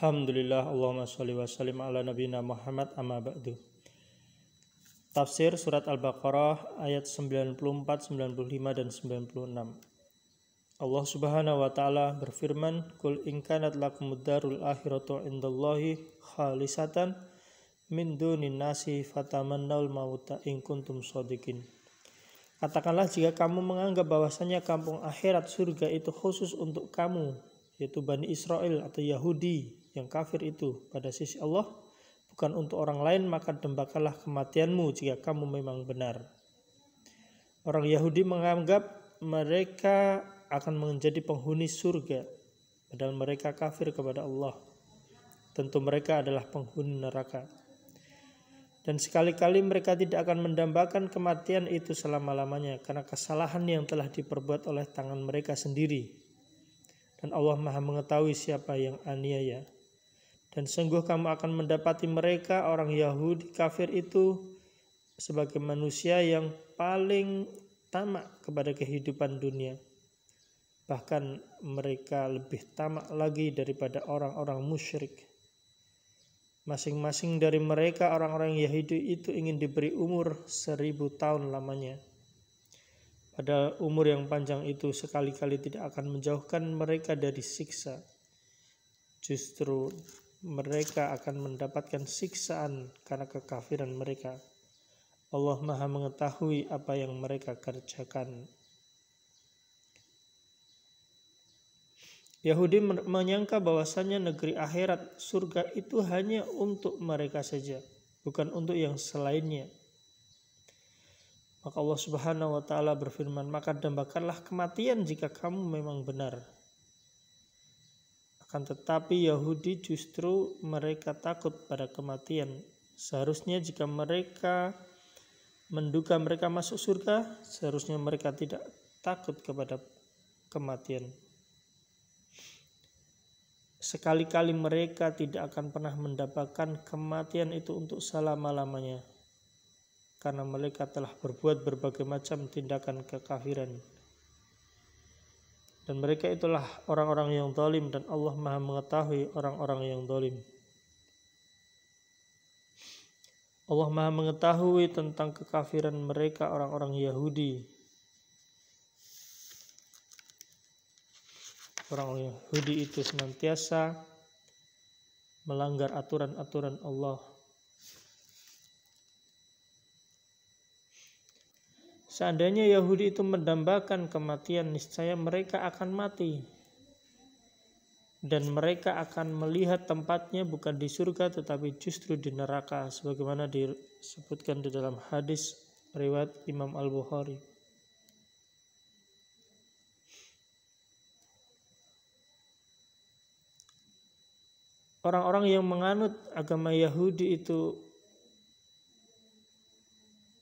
Alhamdulillah, Allahumma sholli wa sallim ala nabiyina Muhammad, amma ba'du. Tafsir surat Al-Baqarah ayat 94, 95 dan 96. Allah Subhanahu wa taala berfirman, "Qul in kanat lakumud darul akhiratu indallahi khalisatan min dunin nasi fatamannaul mauta in kuntum shodiqin." Katakanlah jika kamu menganggap bahwasanya kampung akhirat surga itu khusus untuk kamu, yaitu Bani Israel atau Yahudi yang kafir itu pada sisi Allah, bukan untuk orang lain, maka dambakanlah kematianmu jika kamu memang benar. Orang Yahudi menganggap mereka akan menjadi penghuni surga, padahal mereka kafir kepada Allah. Tentu mereka adalah penghuni neraka. Dan sekali-kali mereka tidak akan mendambakan kematian itu selama-lamanya karena kesalahan yang telah diperbuat oleh tangan mereka sendiri. Dan Allah Maha mengetahui siapa yang aniaya. Dan sungguh kamu akan mendapati mereka orang Yahudi kafir itu sebagai manusia yang paling tamak kepada kehidupan dunia. Bahkan mereka lebih tamak lagi daripada orang-orang musyrik. Masing-masing dari mereka orang-orang Yahudi itu ingin diberi umur 1000 tahun lamanya. Padahal umur yang panjang itu sekali-kali tidak akan menjauhkan mereka dari siksa. Justru mereka akan mendapatkan siksaan karena kekafiran mereka. Allah Maha mengetahui apa yang mereka kerjakan. Yahudi menyangka bahwasanya negeri akhirat surga itu hanya untuk mereka saja, bukan untuk yang selainnya. Maka Allah Subhanahu wa taala berfirman, "Maka dambakanlah kematian jika kamu memang benar." Akan tetapi Yahudi justru mereka takut pada kematian. Seharusnya jika mereka menduga mereka masuk surga, seharusnya mereka tidak takut kepada kematian. Sekali-kali mereka tidak akan pernah mendapatkan kematian itu untuk selama-lamanya, karena mereka telah berbuat berbagai macam tindakan kekafiran. Dan mereka itulah orang-orang yang zalim, dan Allah Maha mengetahui orang-orang yang zalim. Allah Maha mengetahui tentang kekafiran mereka orang-orang Yahudi. Orang-orang Yahudi itu senantiasa melanggar aturan-aturan Allah. Seandainya Yahudi itu mendambakan kematian, niscaya mereka akan mati. Dan mereka akan melihat tempatnya bukan di surga tetapi justru di neraka, sebagaimana disebutkan di dalam hadis riwayat Imam Al-Bukhari. Orang-orang yang menganut agama Yahudi itu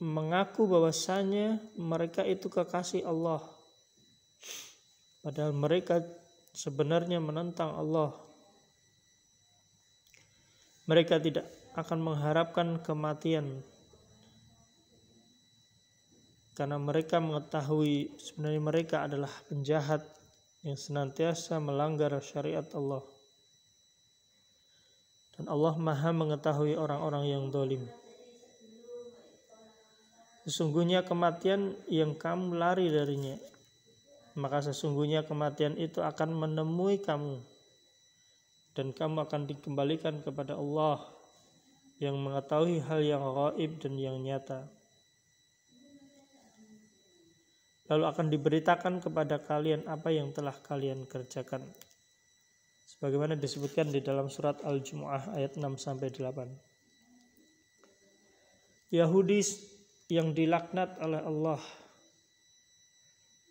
mengaku bahwasanya mereka itu kekasih Allah, padahal mereka sebenarnya menentang Allah. Mereka tidak akan mengharapkan kematian karena mereka mengetahui sebenarnya mereka adalah penjahat yang senantiasa melanggar syariat Allah. Dan Allah Maha mengetahui orang-orang yang zalim. Sesungguhnya kematian yang kamu lari darinya, maka sesungguhnya kematian itu akan menemui kamu, dan kamu akan dikembalikan kepada Allah yang mengetahui hal yang gaib dan yang nyata. Lalu akan diberitakan kepada kalian apa yang telah kalian kerjakan, sebagaimana disebutkan di dalam surat Al-Jumu'ah ayat 6-8. Yahudi yang dilaknat oleh Allah,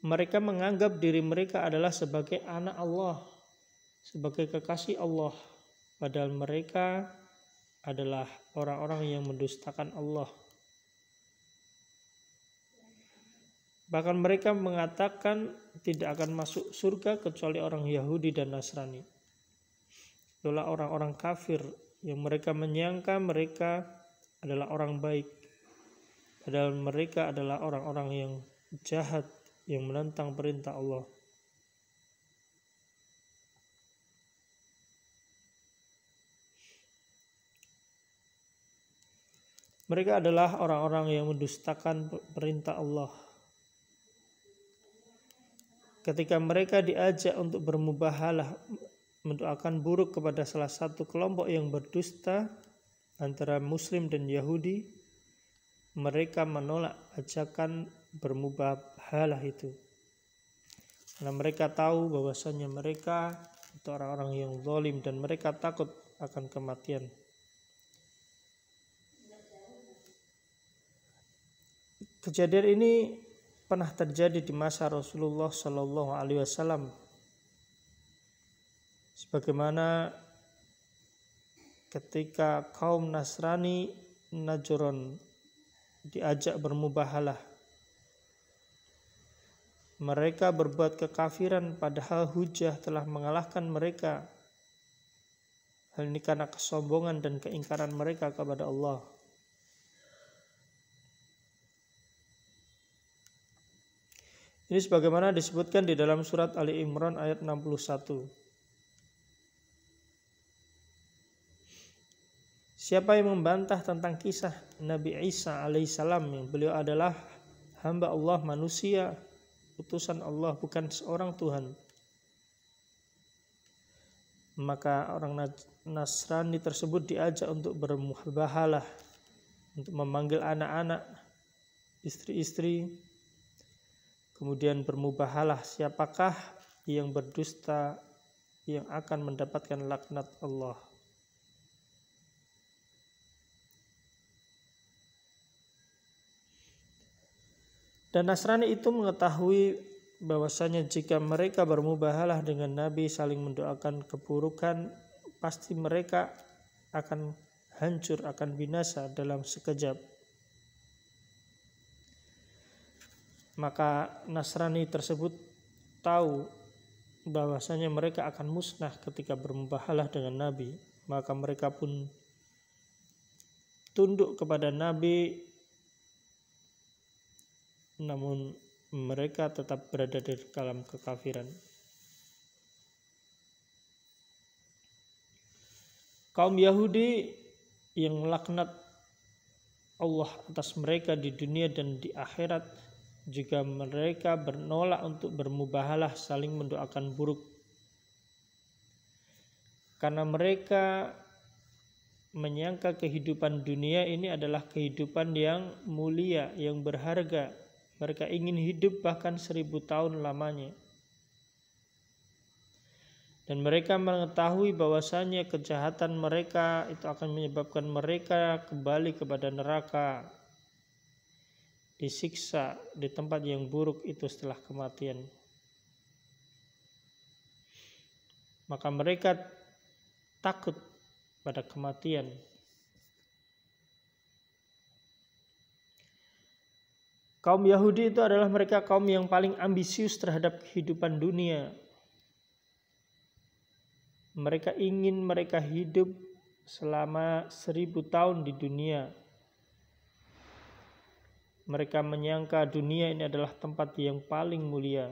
mereka menganggap diri mereka adalah sebagai anak Allah, sebagai kekasih Allah, padahal mereka adalah orang-orang yang mendustakan Allah. Bahkan mereka mengatakan tidak akan masuk surga kecuali orang Yahudi dan Nasrani. Itulah orang-orang kafir yang mereka menyangka mereka adalah orang baik, padahal mereka adalah orang-orang yang jahat yang menentang perintah Allah. Mereka adalah orang-orang yang mendustakan perintah Allah. Ketika mereka diajak untuk bermubahalah, mendoakan buruk kepada salah satu kelompok yang berdusta antara Muslim dan Yahudi, mereka menolak ajakan bermubahalah itu. Karena mereka tahu bahwasanya mereka itu orang-orang yang zalim dan mereka takut akan kematian. Kejadian ini pernah terjadi di masa Rasulullah Shallallahu Alaihi Wasallam, sebagaimana ketika kaum Nasrani Najran diajak bermubahalah, mereka berbuat kekafiran padahal hujah telah mengalahkan mereka. Hal ini karena kesombongan dan keingkaran mereka kepada Allah. Ini sebagaimana disebutkan di dalam surat Ali Imran ayat 61. Siapa yang membantah tentang kisah Nabi Isa alaihissalam, yang beliau adalah hamba Allah manusia, utusan Allah, bukan seorang Tuhan, maka orang Nasrani tersebut diajak untuk bermubahalah, untuk memanggil anak-anak, istri-istri, kemudian bermubahalah siapakah yang berdusta yang akan mendapatkan laknat Allah. Dan Nasrani itu mengetahui bahwasanya jika mereka bermubahalah dengan Nabi, saling mendoakan keburukan, pasti mereka akan hancur, akan binasa dalam sekejap. Maka Nasrani tersebut tahu bahwasanya mereka akan musnah ketika bermubahalah dengan Nabi. Maka mereka pun tunduk kepada Nabi, namun mereka tetap berada di dalam kekafiran. Kaum Yahudi yang laknat Allah atas mereka di dunia dan di akhirat, jika mereka menolak untuk bermubahalah, saling mendoakan buruk. Karena mereka menyangka kehidupan dunia ini adalah kehidupan yang mulia, yang berharga. Mereka ingin hidup bahkan 1000 tahun lamanya. Dan mereka mengetahui bahwasanya kejahatan mereka itu akan menyebabkan mereka kembali kepada neraka, disiksa di tempat yang buruk itu setelah kematian. Maka mereka takut pada kematian. Kaum Yahudi itu adalah mereka kaum yang paling ambisius terhadap kehidupan dunia. Mereka ingin mereka hidup selama 1000 tahun di dunia. Mereka menyangka dunia ini adalah tempat yang paling mulia.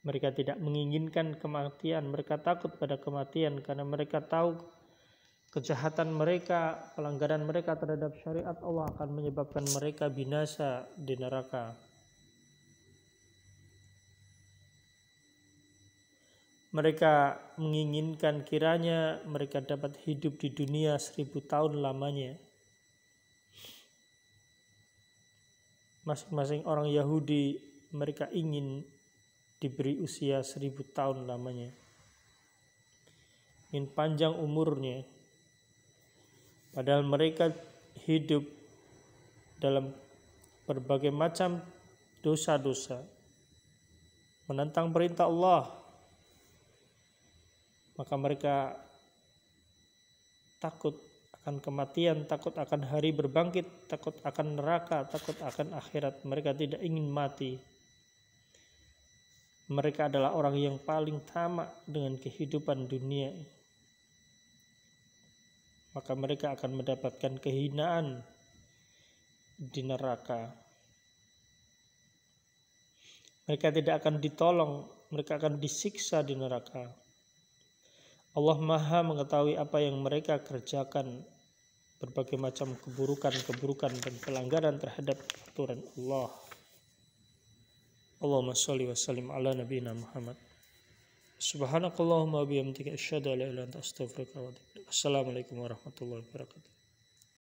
Mereka tidak menginginkan kematian, mereka takut pada kematian karena mereka tahu kejahatan mereka, pelanggaran mereka terhadap syariat Allah akan menyebabkan mereka binasa di neraka. Mereka menginginkan kiranya mereka dapat hidup di dunia 1000 tahun lamanya. Masing-masing orang Yahudi mereka ingin diberi usia 1000 tahun lamanya, ingin panjang umurnya, padahal mereka hidup dalam berbagai macam dosa-dosa, menentang perintah Allah. Maka mereka takut akan kematian, takut akan hari berbangkit, takut akan neraka, takut akan akhirat. Mereka tidak ingin mati. Mereka adalah orang yang paling tamak dengan kehidupan dunia. Maka mereka akan mendapatkan kehinaan di neraka. Mereka tidak akan ditolong, mereka akan disiksa di neraka. Allah Maha mengetahui apa yang mereka kerjakan berbagai macam keburukan dan pelanggaran terhadap aturan Allah. Allahumma sholli wa sallim ala nabiyina Muhammad. Subhanakallahumma bihamdika asyhadu an la ilaha illa anta astaghfiruka wa atubu ilaik. Assalamualaikum warahmatullahi wabarakatuh.